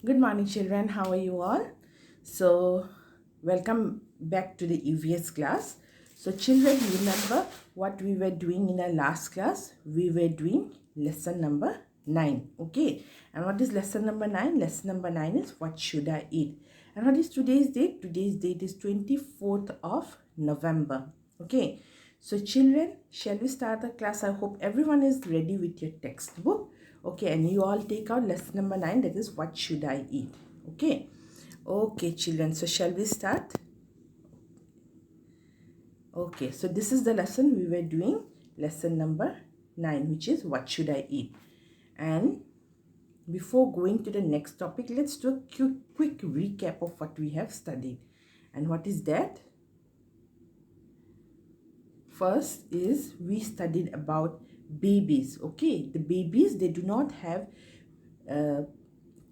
Good morning, children. How are you all? So, welcome back to the EVS class. So, children, remember what we were doing in our last class? We were doing lesson number 9. Okay. And what is lesson number 9? Lesson number 9 is what should I eat? And what is today's date? Today's date is 24th of November. Okay. So, children, shall we start the class? I hope everyone is ready with your textbook. Okay, and you all take out lesson number 9, that is what should I eat. Okay, children, so shall we start? Okay, so this is the lesson we were doing, lesson number 9, which is what should I eat. And before going to the next topic, let's do a quick recap of what we have studied. And what is that? First is we studied about babies. Okay, the babies, they do not have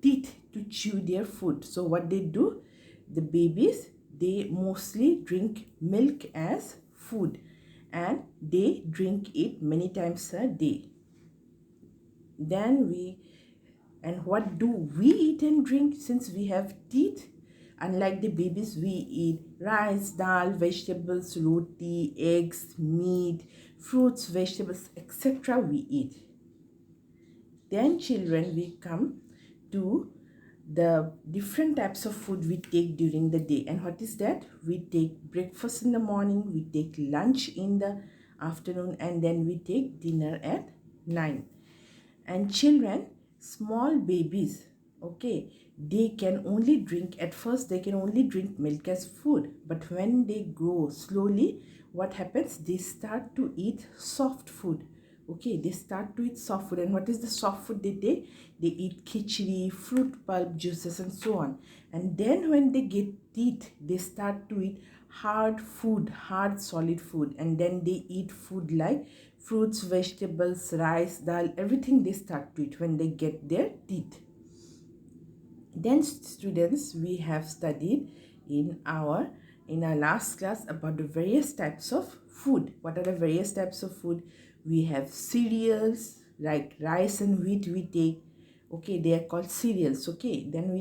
teeth to chew their food. So what they do, the babies, they mostly drink milk as food, and they drink it many times a day. And what do we eat and drink since we have teeth? Unlike the babies, we eat rice, dal, vegetables, roti, eggs, meat, fruits, vegetables, etc. we eat. Then, children, we come to the different types of food we take during the day. And what is that? We take breakfast in the morning, we take lunch in the afternoon, and then we take dinner at 9. And children, small babies, okay, they can only drink, at first they can only drink milk as food, but when they grow slowly, what happens? They start to eat soft food. Okay, they start to eat soft food. And what is the soft food they take? They eat khichdi, fruit pulp, juices, and so on. And then when they get teeth, they start to eat hard food, hard solid food. And then they eat food like fruits, vegetables, rice, dal, everything they start to eat when they get their teeth. Then, students, we have studied in our last class about the various types of food. What are the various types of food? We have cereals, like rice and wheat we take. Okay, they are called cereals. Okay, then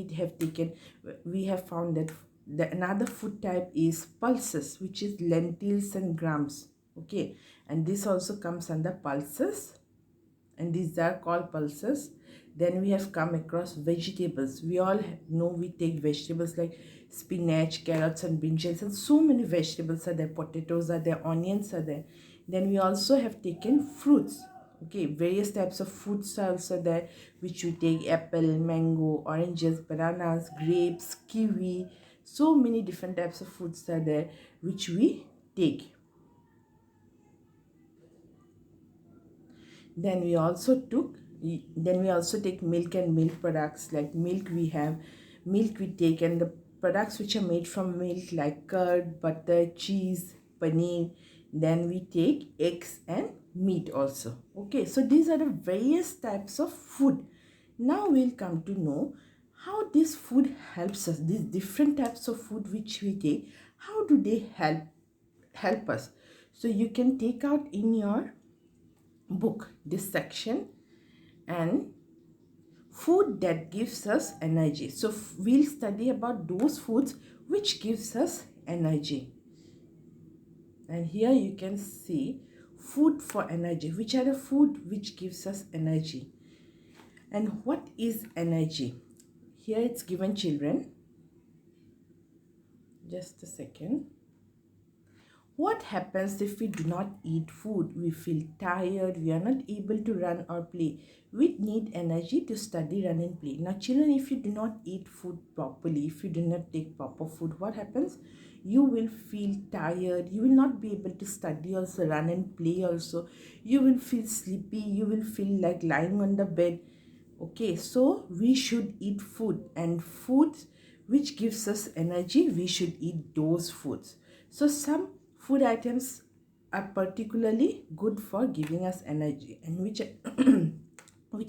we have found that another food type is pulses, which is lentils and grams. Okay, and this also comes under pulses, and these are called pulses. Then we have come across vegetables. We all know we take vegetables like spinach, carrots, and brinjals, and so many vegetables are there. Potatoes are there, onions are there. Then we also have taken fruits. Okay, various types of fruits are also there, which we take: apple, mango, oranges, bananas, grapes, kiwi. So many different types of fruits are there, which we take. Then we also take milk and milk products. Like milk, we take, and the products which are made from milk, like curd, butter, cheese, paneer. Then we take eggs and meat also. Okay, so these are the various types of food. Now we'll come to know how this food helps us. These different types of food which we take, how do they help us? So you can take out in your book this section, and food that gives us energy. So we'll study about those foods which gives us energy. And here you can see food for energy. Which are the food which gives us energy? And what is energy? Here it's given, children. Just a second. What happens if we do not eat food? We feel tired, we are not able to run or play. We need energy to study, run and play. Now children, if you do not eat food properly, if you do not take proper food, what happens? You will feel tired, you will not be able to study also, run and play also. You will feel sleepy, you will feel like lying on the bed. Okay, so we should eat food, and foods which gives us energy, we should eat those foods. So some food items are particularly good for giving us energy, and which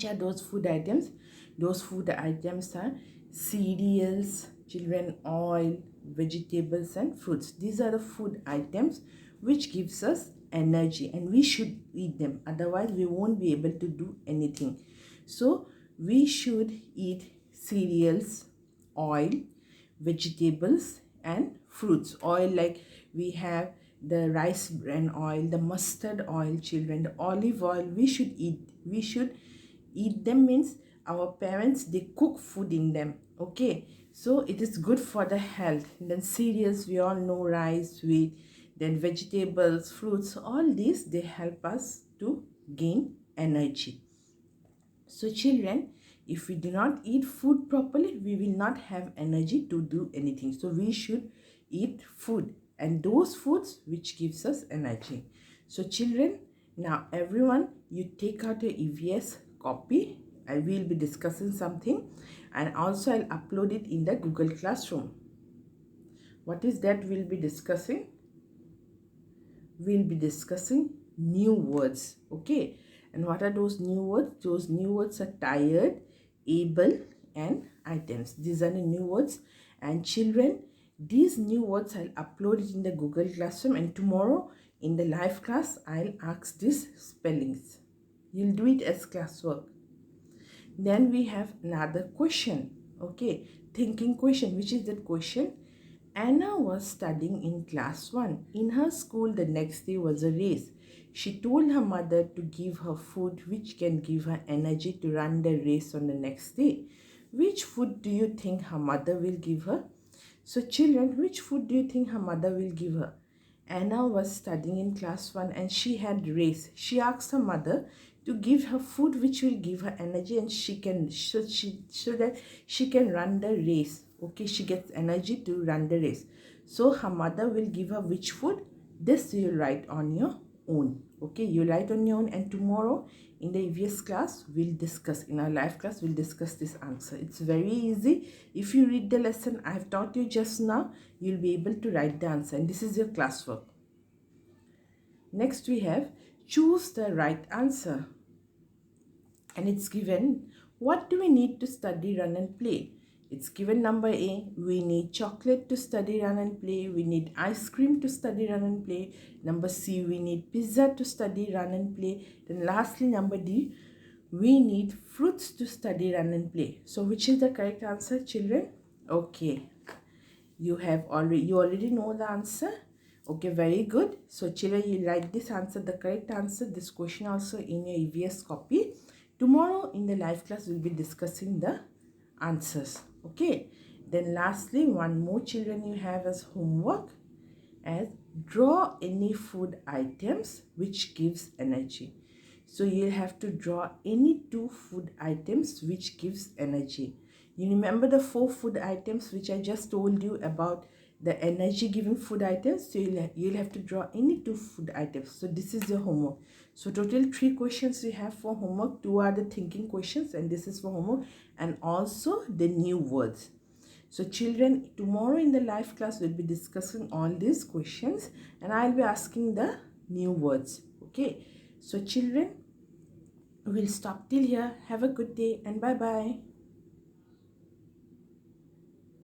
are those food items? Those food items are cereals, children, oil, vegetables, and fruits. These are the food items which gives us energy, and we should eat them, otherwise we won't be able to do anything. So we should eat cereals, oil, vegetables and fruits. Oil, like we have the rice bran oil, the mustard oil, children, the olive oil. We should eat them, means our parents, they cook food in them. Okay, so it is good for the health. Then cereals, we all know, rice, wheat. Then vegetables, fruits, all these, they help us to gain energy. So children, if we do not eat food properly, we will not have energy to do anything. So we should eat food, and those foods which gives us energy. So children, now everyone, you take out your EVS copy. I will be discussing something, and also I'll upload it in the Google Classroom. What is that we'll be discussing? We'll be discussing new words. Okay, and what are those new words? Those new words are tired, able and items. These are the new words. And children, these new words I'll upload it in the Google Classroom, and tomorrow in the live class I'll ask these spellings. You'll do it as classwork. Then we have another question. Okay, thinking question. Which is that question? Anna was studying in class 1. In her school, the next day was a race. She told her mother to give her food which can give her energy to run the race on the next day. Which food do you think her mother will give her? So children, which food do you think her mother will give her? Anna was studying in class 1 and she had race. She asked her mother to give her food which will give her energy, and so that she can run the race. Okay, she gets energy to run the race. So her mother will give her which food? This you write on your own. Okay, you write on your own, and tomorrow in the EVS class we'll discuss, in our live class we'll discuss this answer. It's very easy. If you read the lesson I have taught you just now, you'll be able to write the answer, and this is your classwork. Next we have choose the right answer, and it's given, what do we need to study, run and play? It's given number A, we need chocolate to study, run and play. We need ice cream to study, run and play. Number C, we need pizza to study, run and play. Then lastly, number D, we need fruits to study, run and play. So which is the correct answer, children? Okay, you already know the answer. Okay, very good. So children, you write this answer, the correct answer, this question also in your EVS copy. Tomorrow in the live class we'll be discussing the answers. Okay, then lastly, one more children you have as homework, as draw any food items which gives energy. So you'll have to draw any 2 food items which gives energy. You remember the 4 food items which I just told you about, the energy giving food items? So you'll have to draw any 2 food items. So this is your homework. So total 3 questions we have for homework. 2 are the thinking questions and this is for homework, and also the new words. So children, tomorrow in the live class we'll be discussing all these questions and I'll be asking the new words. Okay, so children, we'll stop till here. Have a good day and bye bye.